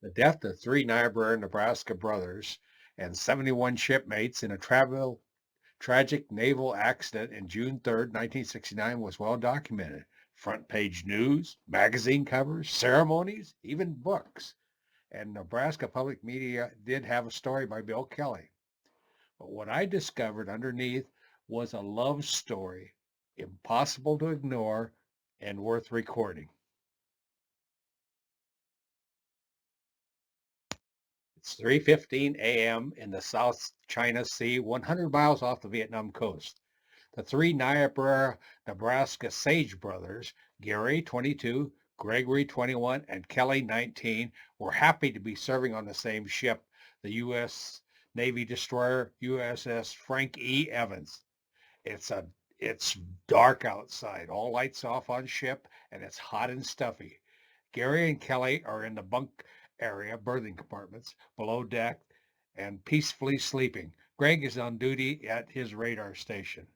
The death of three Niobrara, Nebraska brothers and 71 shipmates in a tragic naval accident in June 3rd, 1969 was well documented. Front page news, magazine covers, ceremonies, even books. And Nebraska public media did have a story by Bill Kelly. But what I discovered underneath was a love story, impossible to ignore and worth recording. It's 3:15 a.m. in the South China Sea, 100 miles off the Vietnam coast. The three Niobrara, Nebraska Sage brothers, Gary, 22, Gregory, 21, and Kelly, 19, were happy to be serving on the same ship, the U.S. Navy destroyer USS Frank E. Evans. It's a it's dark outside, all lights off on ship, and it's hot and stuffy. Gary and Kelly are in the bunk area, berthing compartments, below deck, and peacefully sleeping. Greg is on duty at his radar station.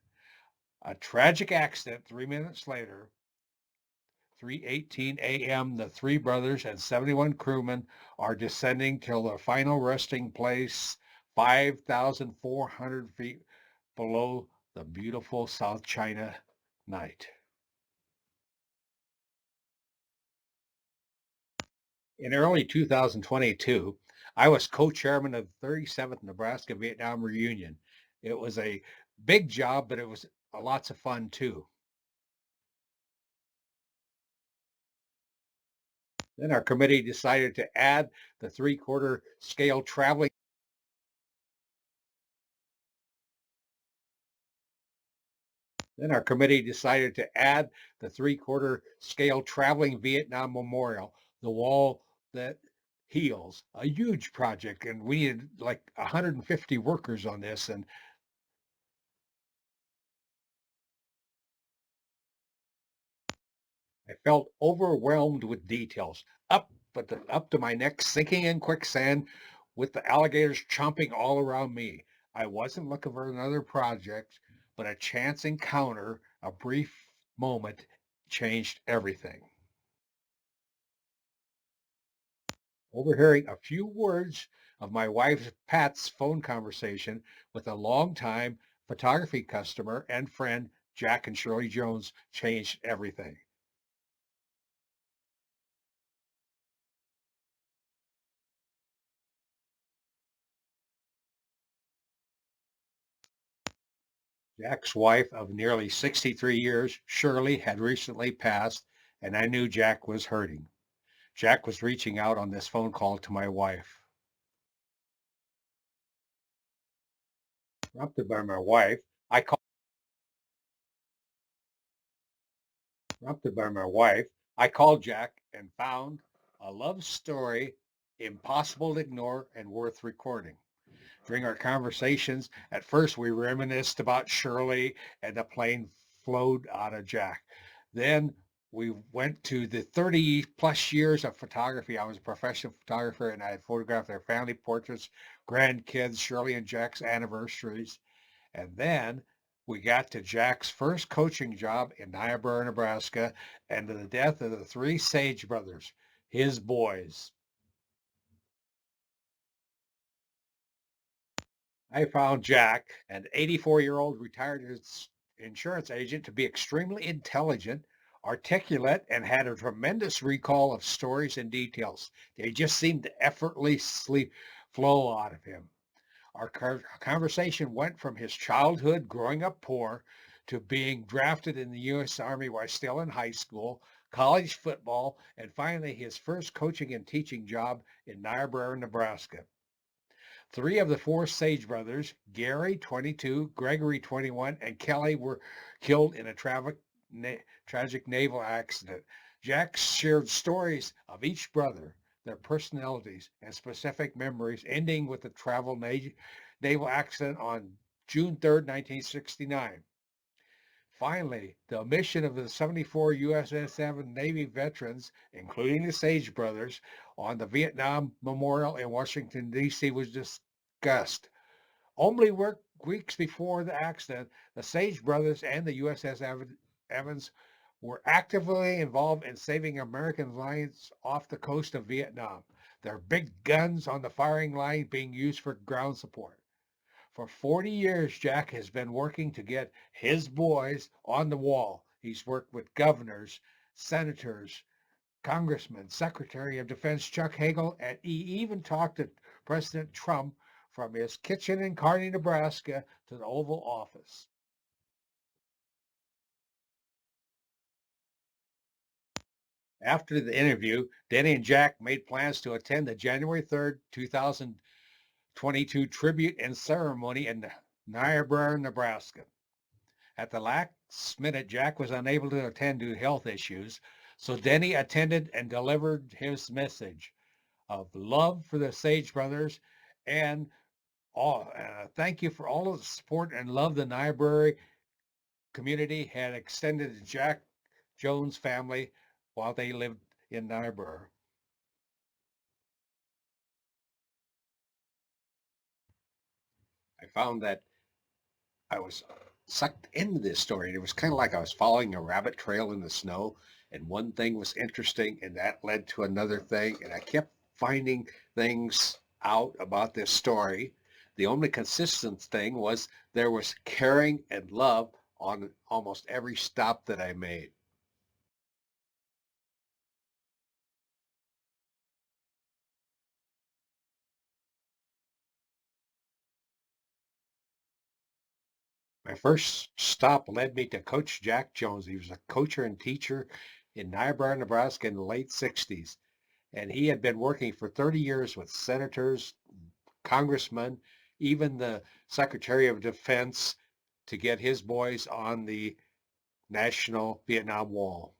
A tragic accident 3 minutes later, 3:18 a.m., the three brothers and 71 crewmen are descending till their final resting place, 5,400 feet below the beautiful South China night. In early 2022, I was co-chairman of the 37th Nebraska Vietnam Reunion. It was a big job, but it was lots of fun too. Then our committee decided to add the three-quarter scale traveling. Then our committee decided to add the three-quarter scale traveling Vietnam Memorial, the wall that heals, a huge project, and we needed like 150 workers on this. And I felt overwhelmed with details, up to my neck, sinking in quicksand, with the alligators chomping all around me. I wasn't looking for another project, but a chance encounter, a brief moment, changed everything. Overhearing a few words of my wife Pat's phone conversation with a longtime photography customer and friend, Jack and Shirley Jones, changed everything. Jack's wife of nearly 63 years, Shirley, had recently passed, and I knew Jack was hurting. Jack was reaching out on this phone call to my wife. Interrupted by my wife, I called Interrupted by my wife, I called Jack and found a love story impossible to ignore and worth recording. During our conversations, at first we reminisced about Shirley and the plane flowed out of Jack. Then we went to the 30 plus years of photography. I was a professional photographer and I had photographed their family portraits, grandkids, Shirley and Jack's anniversaries. And then we got to Jack's first coaching job in Niobrara, Nebraska, and to the death of the three Sage brothers, his boys. I found Jack, an 84-year-old retired insurance agent, to be extremely intelligent, articulate, and had a tremendous recall of stories and details. They just seemed to effortlessly flow out of him. Our conversation went from his childhood growing up poor to being drafted in the U.S. Army while still in high school, college football, and finally his first coaching and teaching job in Niobrara, Nebraska. Three of the four Sage brothers, Gary, 22, Gregory, 21, and Kelly, were killed in a tragic naval accident. Jack shared stories of each brother, their personalities, and specific memories, ending with the naval accident on June 3rd, 1969. Finally, the mission of the 74 USS Navy veterans, including the Sage brothers, on the Vietnam Memorial in Washington, D.C. was discussed. Only weeks before the accident, the Sage brothers and the USS Evans were actively involved in saving American lives off the coast of Vietnam. their big guns on the firing line being used for ground support. For 40 years, Jack has been working to get his boys on the wall. He's worked with governors, senators, congressmen, Secretary of Defense Chuck Hagel, and he even talked to President Trump from his kitchen in Kearney, Nebraska to the Oval Office. After the interview, Denny and Jack made plans to attend the January 3rd, 2022 tribute and ceremony in NIOBRARA, Nebraska. At the last minute, Jack was unable to attend due to health issues, so Denny attended and delivered his message of love for the Sage brothers and thank you for all of the support and love the Niobrara community had extended to Jack Jones' family while they lived in Niobrara. I found that I was sucked into this story. And it was kind of like I was following a rabbit trail in the snow, and one thing was interesting, and that led to another thing, and I kept finding things out about this story. The only consistent thing was there was caring and love on almost every stop that I made. My first stop led me to Coach Jack Jones. He was a coacher and teacher in Niobrara, Nebraska in the late 60s. And he had been working for 30 years with senators, congressmen, even the Secretary of Defense to get his boys on the National Vietnam Wall.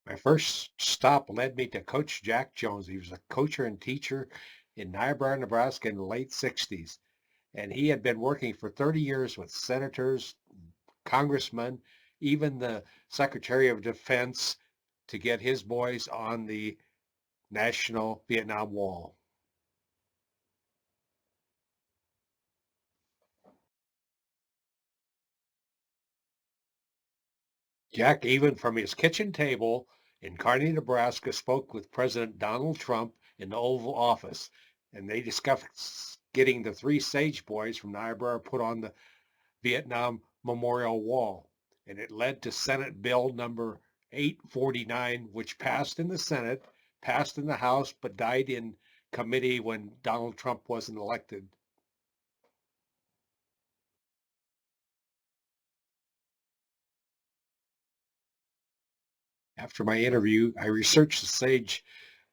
My first stop led me to Coach Jack Jones. He was a coacher and teacher in Niobrara, Nebraska in the late 60s. And he had been working for 30 years with senators, congressmen, even the Secretary of Defense to get his boys on the National Vietnam Wall. Jack, even from his kitchen table in Kearney, Nebraska, spoke with President Donald Trump in the Oval Office, and they discussed getting the three Sage boys from Niobrara put on the Vietnam Memorial Wall. And it led to Senate Bill number 849, which passed in the Senate, passed in the House, but died in committee when Donald Trump wasn't elected. After my interview, I researched the Sage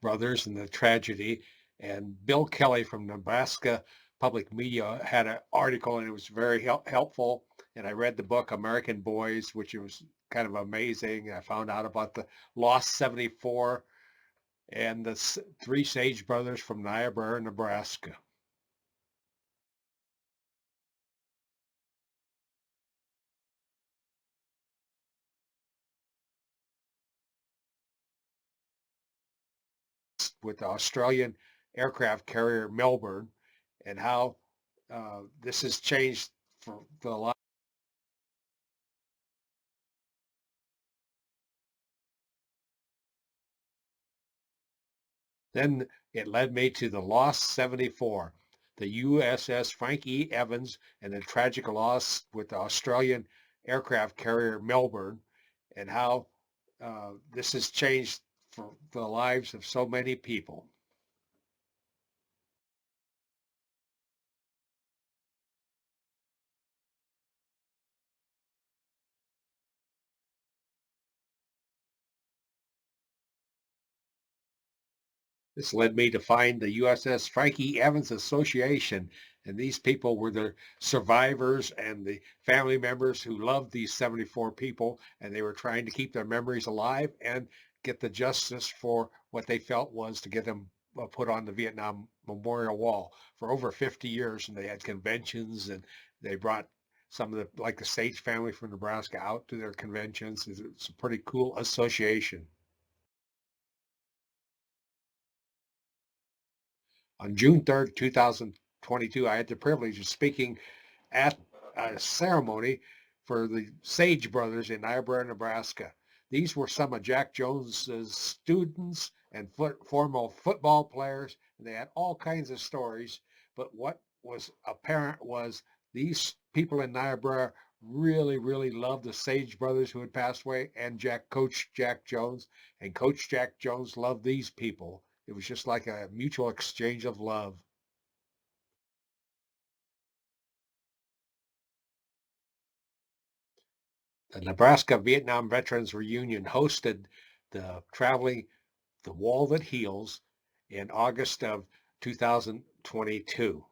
brothers and the tragedy, and Bill Kelly from Nebraska Public Media had an article, and it was very helpful. And I read the book American Boys, which was kind of amazing. I found out about the Lost 74 and the three Sage brothers from Niobrara, Nebraska. With the Australian aircraft carrier Melbourne, and how this has changed for the life. Then it led me to the Lost 74, the USS Evans, and the tragic loss with the Australian aircraft carrier Melbourne, and how this has changed for the lives of so many people. This led me to find the USS Frankie Evans Association, and these people were the survivors and the family members who loved these 74 people, and they were trying to keep their memories alive and get the justice for what they felt was to get them put on the Vietnam Memorial Wall for over 50 years. And they had conventions, and they brought some of the, like the Sage family from Nebraska, out to their conventions. It's a pretty cool association. On June 3rd, 2022, I had the privilege of speaking at a ceremony for the Sage brothers in NIOBRARA, Nebraska. These were some of Jack Jones's students and former football players, and they had all kinds of stories. But what was apparent was these people in Niobrara really, really loved the Sage brothers who had passed away, and Coach Jack Jones. And Coach Jack Jones loved these people. It was just like a mutual exchange of love. The Nebraska Vietnam Veterans Reunion hosted the Wall That Heals in August of 2022.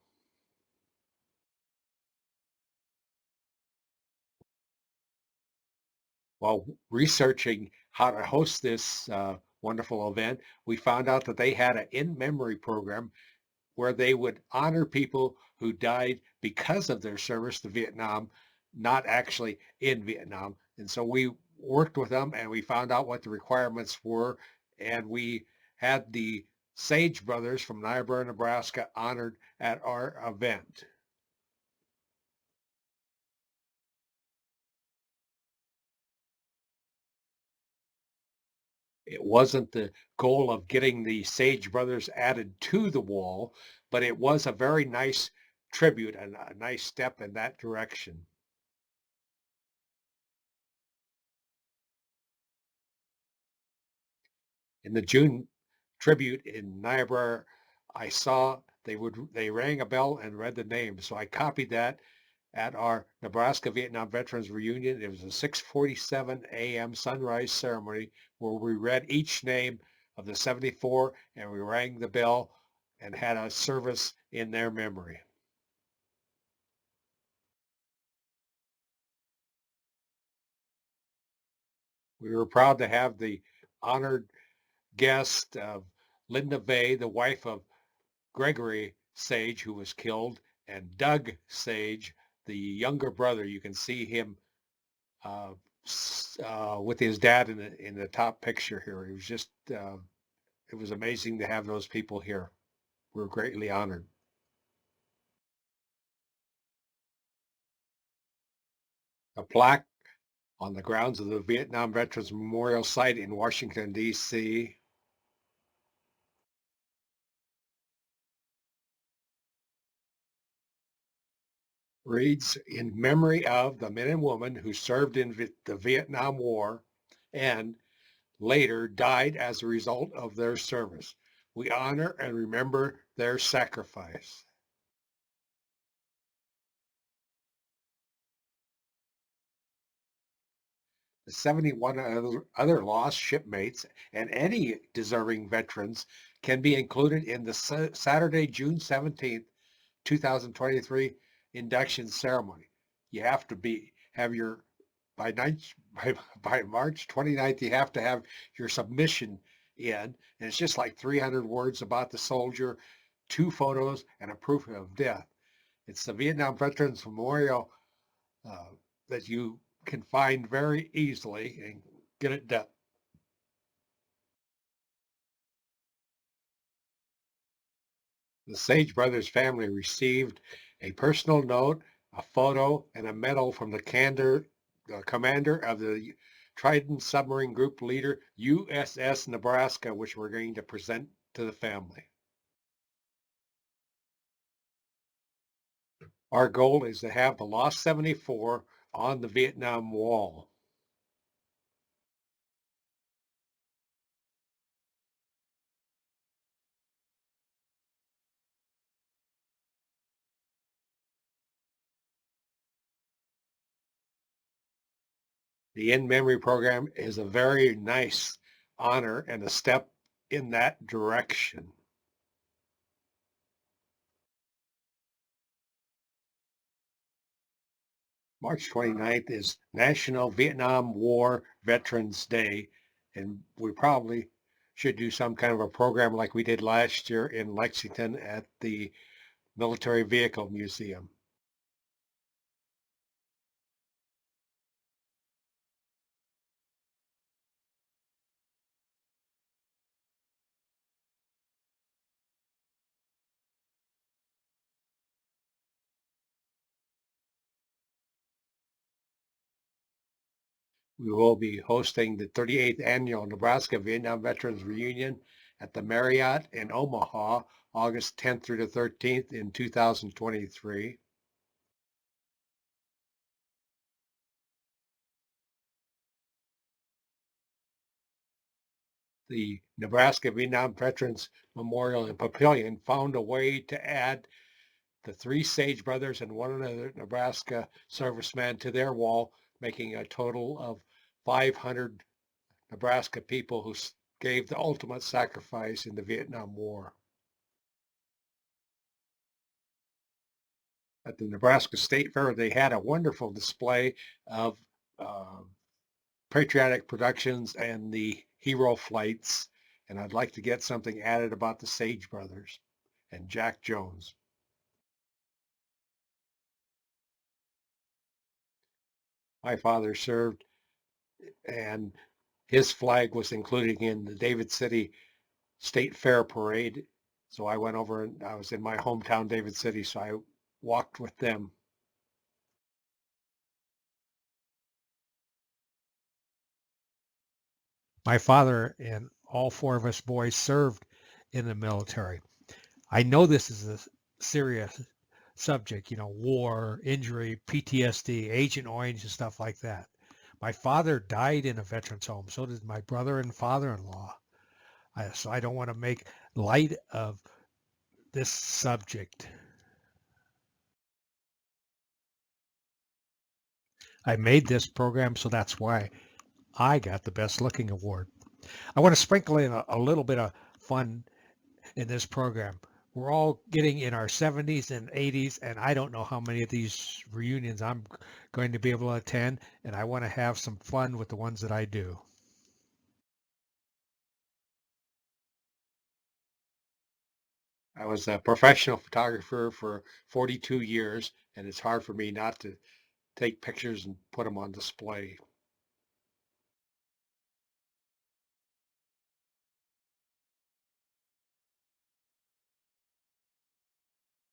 While researching how to host this wonderful event, we found out that they had an in-memory program where they would honor people who died because of their service to Vietnam, not actually in Vietnam. And so we worked with them and we found out what the requirements were. And we had the Sage brothers from Niobrara, Nebraska honored at our event. It wasn't the goal of getting the Sage brothers added to the wall, but it was a very nice tribute and a nice step in that direction. In the June tribute in Niobrara, I saw they rang a bell and read the name. So I copied that at our Nebraska Vietnam Veterans Reunion. It was a 6:47 a.m. sunrise ceremony where we read each name of the 74 and we rang the bell and had a service in their memory. We were proud to have the honored guest of Linda Vay, the wife of Gregory Sage, who was killed, and Doug Sage, the younger brother. You can see him with his dad in the top picture here. It was just it was amazing to have those people here. We're greatly honored. A plaque on the grounds of the Vietnam Veterans Memorial Site in Washington, D.C. reads, "In memory of the men and women who served in the Vietnam War and later died as a result of their service. We honor and remember their sacrifice." The 71 other lost shipmates and any deserving veterans can be included in the Saturday, June 17th, 2023 induction ceremony. You have to have your by by March 29th, you have to have your submission in, and it's just like 300 words about the soldier, 2 photos, and a proof of death. It's the Vietnam Veterans Memorial uh, that you can find very easily and get it done. The Sage Brothers family received a personal note, a photo, and a medal from the commander of the Trident submarine group leader, USS Nebraska, which we're going to present to the family. Our goal is to have the Lost 74 on the Vietnam Wall. The In Memory program is a very nice honor and a step in that direction. March 29th is National Vietnam War Veterans Day, and we probably should do some kind of a program like we did last year in Lexington at the Military Vehicle Museum. We will be hosting the 38th Annual Nebraska Vietnam Veterans Reunion at the Marriott in Omaha, August 10th through the 13th in 2023. The Nebraska Vietnam Veterans Memorial and Pavilion found a way to add the three Sage brothers and one other Nebraska serviceman to their wall, making a total of 500 Nebraska people who gave the ultimate sacrifice in the Vietnam War. At the Nebraska State Fair, they had a wonderful display of uh, patriotic productions and the hero flights. And I'd like to get something added about the Sage brothers and Jack Jones. My father served, and his flag was included in the David City State Fair parade. So I went over and I was in my hometown, David City, so I walked with them. My father and all four of us boys served in the military. I know this is a serious subject, war, injury, PTSD, Agent Orange and stuff like that. My father died in a veterans home. So did my brother and father-in-law. So I don't want to make light of this subject. I made this program, so that's why I got the Best Looking Award. I want to sprinkle in a little bit of fun in this program. We're all getting in our 70s and 80s, and I don't know how many of these reunions I'm going to be able to attend, and I want to have some fun with the ones that I do. I was a professional photographer for 42 years, and it's hard for me not to take pictures and put them on display.